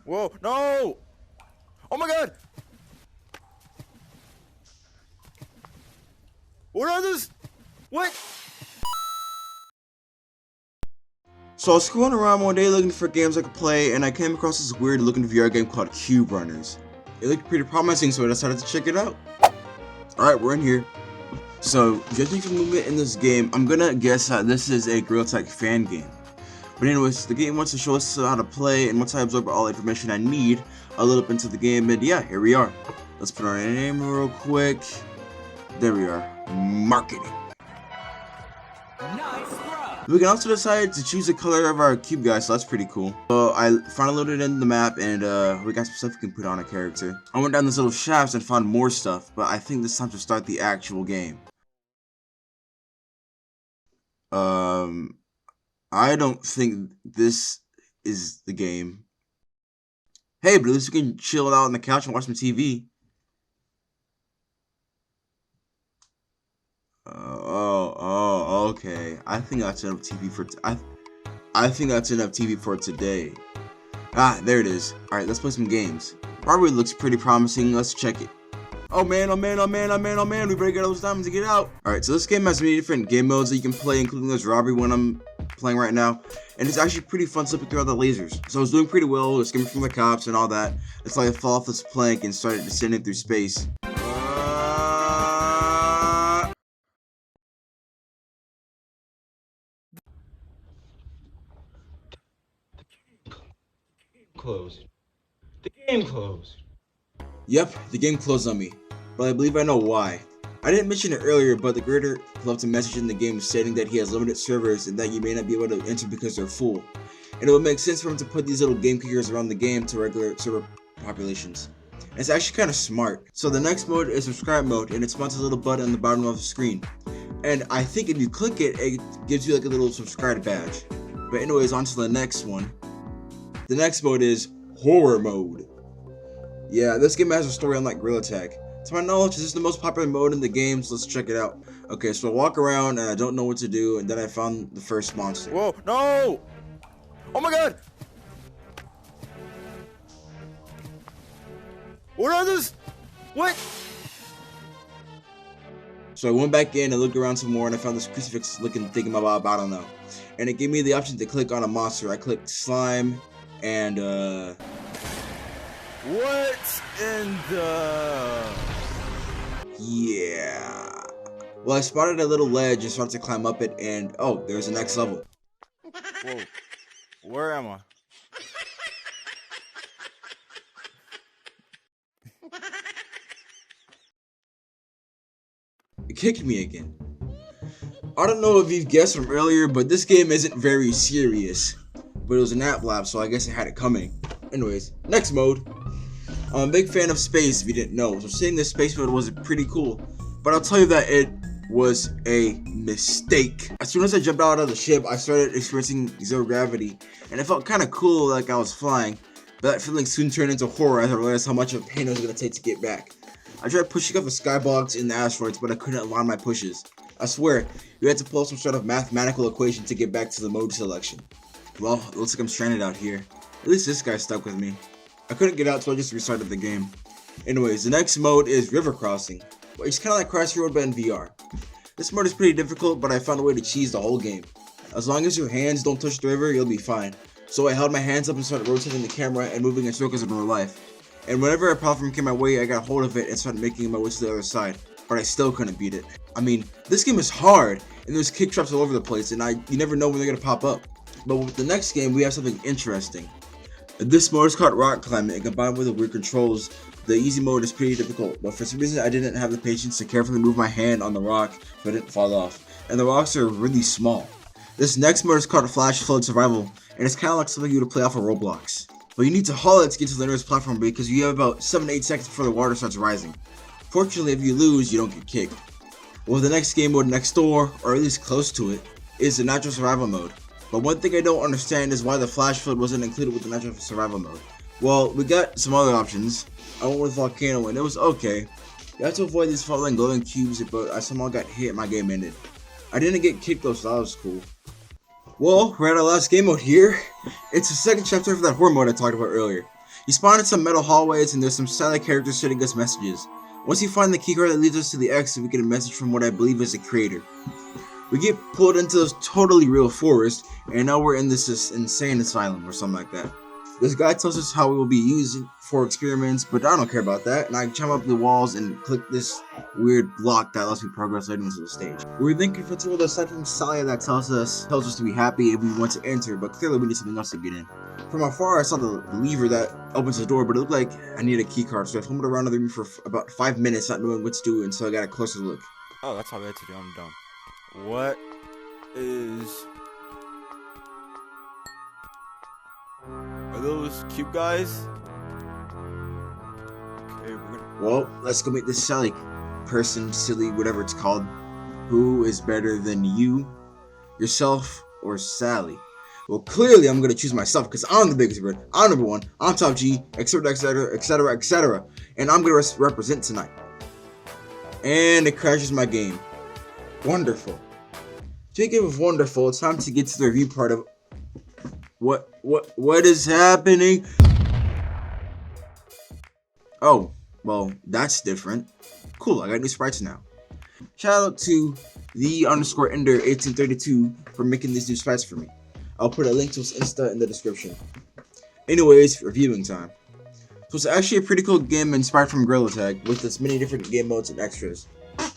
Whoa, no! Oh my god! What are those? What? So I was scrolling around one day looking for games I could play, and I came across this weird looking VR game called Cube Runners. It looked pretty promising, so I decided to check it out. Alright, we're in here. So, judging from movement in this game, I'm gonna guess that this is a Gorilla Tag fan game. But anyways, the game wants to show us how to play, and once I absorb all the information I need, I'll load up into the game, and yeah, here we are. Let's put our name real quick. There we are. Marketing. Nice, bro. We can also decide to choose the color of our cube guy, so that's pretty cool. So I finally loaded in the map, and we got some stuff we can put on a character. I went down this little shafts and found more stuff, but I think it's time to start the actual game. I don't think this is the game. Hey, but at least we can chill out on the couch and watch some TV. Okay. I think that's enough TV for I think that's enough TV for today. Ah, there it is. Alright, let's play some games. Robbery looks pretty promising. Let's check it. Oh man, we better get those diamonds to get out. Alright, so this game has many different game modes that you can play, including this robbery one I'm playing right now. And it's actually pretty fun slipping through all the lasers. So I was doing pretty well, escaping from the cops and all that. It's like I fell off this plank and started descending through space. Closed. The game closed. Yep, the game closed on me, but I believe I know why. I didn't mention it earlier, but the creator left a message in the game stating that he has limited servers and that you may not be able to enter because they're full. And it would make sense for him to put these little game kickers around the game to regular server populations. And it's actually kind of smart. So the next mode is subscribe mode, and it spawns a little button on the bottom of the screen. And I think if you click it, it gives you like a little subscribe badge. But anyways, on to the next one. The next mode is horror mode. Yeah, this game has a story unlike Gorilla Tag. To my knowledge, this is the most popular mode in the game, so let's check it out. Okay, so I walk around and I don't know what to do, and then I found the first monster. Whoa, no! Oh my god! What are those? What? So I went back in and looked around some more, and I found this crucifix looking thingamabob, I don't know. And it gave me the option to click on a monster. I clicked slime, and What in the... yeah. Well, I spotted a little ledge and started to climb up it, and oh, there's the next level. Whoa, where am I? It kicked me again. I don't know if you've guessed from earlier, but this game isn't very serious. But it was an AntFlam, so I guess it had it coming. Anyways, next mode. I'm a big fan of space, if you didn't know. So seeing this space mode was pretty cool. But I'll tell you that it was a mistake. As soon as I jumped out of the ship, I started experiencing zero gravity. And it felt kind of cool, like I was flying. But that feeling soon turned into horror as I realized how much of a pain it was going to take to get back. I tried pushing off the skybox in the asteroids, but I couldn't align my pushes. I swear, you had to pull some sort of mathematical equation to get back to the mode selection. Well, it looks like I'm stranded out here. At least this guy stuck with me. I couldn't get out, so I just restarted the game. Anyways, the next mode is river crossing. It's kind of like Crash Road, but in VR. This mode is pretty difficult, but I found a way to cheese the whole game. As long as your hands don't touch the river, you'll be fine. So I held my hands up and started rotating the camera and moving in circles in real life. And whenever a platform came my way, I got a hold of it and started making my way to the other side. But I still couldn't beat it. I mean, this game is hard, and there's kick traps all over the place, and you never know when they're gonna pop up. But with the next game, we have something interesting. This mode is called rock climbing, and combined with the weird controls, the easy mode is pretty difficult. But for some reason, I didn't have the patience to carefully move my hand on the rock so I didn't fall off. And the rocks are really small. This next mode is called Flash Flood Survival, and it's kind of like something you would play off of Roblox. But you need to haul it to get to the nearest platform because you have about 7 to 8 seconds before the water starts rising. Fortunately, if you lose, you don't get kicked. Well, the next game mode next door, or at least close to it, is the natural survival mode. But one thing I don't understand is why the flash flood wasn't included with the natural survival mode. Well, we got some other options. I went with volcano and it was okay. You have to avoid these falling glowing cubes, but I somehow got hit and my game ended. I didn't get kicked though, so that was cool. Well, we're at our last game mode here. It's the second chapter of that horror mode I talked about earlier. You spawn in some metal hallways and there's some silent characters sending us messages. Once you find the keycard that leads us to the exit, we get a message from what I believe is the creator. We get pulled into this totally real forest, and now we're in this insane asylum or something like that. This guy tells us how we will be used for experiments, but I don't care about that, and I jump up the walls and click this weird block that lets me progress right into the stage. We're then confronted with a second Salia that tells us to be happy if we want to enter, but clearly we need something else to get in. From afar, I saw the lever that opens the door, but it looked like I needed a key card, so I fumbled around the room for about 5 minutes, not knowing what to do until I got a closer look. Oh, that's all I had to do. I'm dumb. What is... Are those cute guys? Okay, well, let's go meet this Sally person, silly, whatever it's called. Who is better than you, yourself, or Sally? Well, clearly I'm gonna choose myself because I'm the biggest bird. I'm number one. I'm top G, etc., etc., etc., etc. And I'm gonna represent tonight. And it crashes my game. Wonderful. Speaking of wonderful, it's time to get to the review part of what is happening. Oh, well, that's different. Cool, I got new sprites now. Shout out to the_ender1832 for making these new sprites for me. I'll put a link to his Insta in the description. Anyways, reviewing time. So it's actually a pretty cool game inspired from Gorilla Tag with its many different game modes and extras.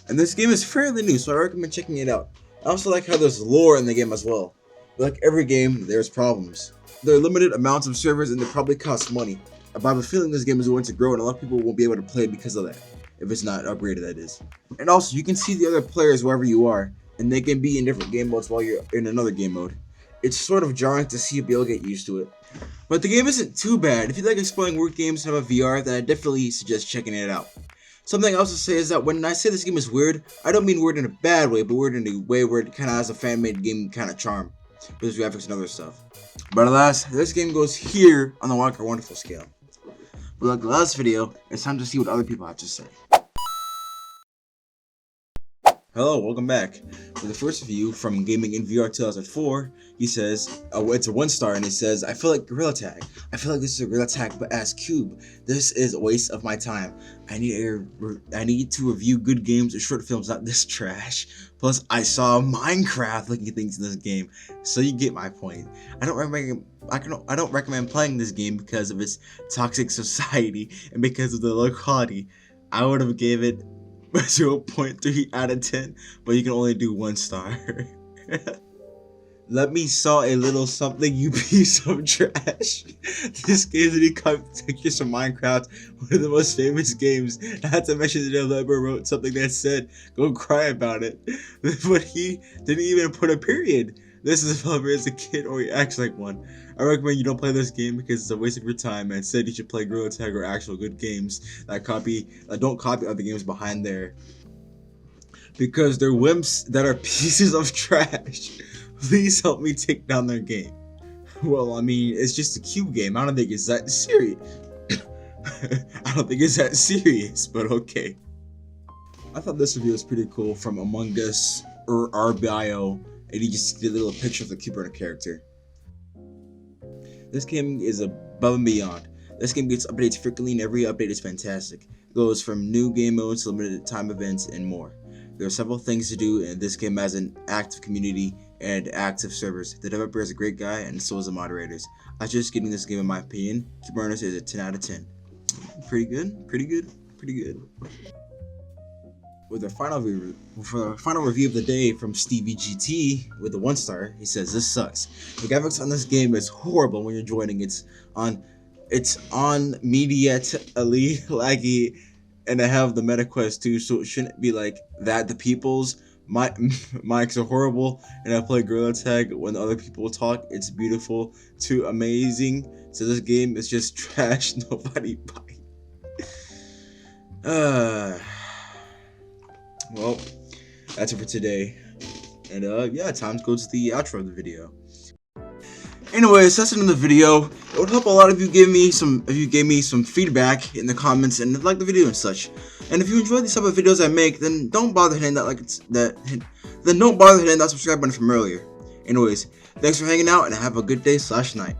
And this game is fairly new, so I recommend checking it out. I also like how there's lore in the game as well. But like every game, there's problems. There are limited amounts of servers and they probably cost money. But I have a feeling this game is going to grow and a lot of people won't be able to play because of that. If it's not upgraded, that is. And also, you can see the other players wherever you are, and they can be in different game modes while you're in another game mode. It's sort of jarring to see if you'll get used to it. But the game isn't too bad. If you like exploring weird games and have a VR, then I definitely suggest checking it out. Something else to say is that when I say this game is weird, I don't mean weird in a bad way, but weird in a way where it kind of has a fan-made game kind of charm. With graphics and other stuff. But alas, this game goes here on the Wack Wonderful scale. But like the last video, it's time to see what other people have to say. Hello, welcome back. For the first review from Gaming in VR 2004, he says, it's a 1-star and it says, I feel like Gorilla Tag. I feel like this is a Gorilla Tag but as Cube. This is a waste of my time. I need to review good games or short films, not this trash. Plus, I saw Minecraft looking at things in this game, so you get my point. I don't recommend playing this game because of its toxic society and because of the low quality. I would have gave it 0.3 out of 10, but you can only do 1 star. Let me saw a little something, you piece of trash. This game Diddy Kong pictures from Minecraft, one of the most famous games. Not to mention the developer wrote something that said, go cry about it. But he didn't even put a period. This is a developer as a kid or he acts like one. I recommend you don't play this game because it's a waste of your time, and instead you should play Gorilla Tag or actual good games that don't copy other games behind there. Because they're wimps that are pieces of trash. Please help me take down their game. Well, I mean, it's just a cube game. I don't think it's that serious. But okay. I thought this review was pretty cool from Among Us or RBIO, and you just did a little picture of the cube and a character. This game is above and beyond. This game gets updates frequently and every update is fantastic. It goes from new game modes to limited time events and more. There are several things to do, and this game has an active community and active servers. The developer is a great guy, and so is the moderators. I suggest getting this game in my opinion. Keep Earnest is a 10 out of 10. Pretty good, pretty good, pretty good. With the final review of the day from Stevie GT with the 1-star, he says this sucks. The graphics on this game is horrible when you're joining. It's on immediately laggy, and I have the MetaQuest too, so it shouldn't be like that. The people's mics are horrible, and I play Gorilla Tag when other people talk. It's beautiful to amazing. So this game is just trash. Nobody buy. Well, that's it for today. And yeah, time to go to the outro of the video. Anyways, that's the end of the video. It would help a lot if you gave me some feedback in the comments and like the video and such. And if you enjoy these type of videos I make, then don't bother hitting that subscribe button from earlier. Anyways, thanks for hanging out and have a good day/night.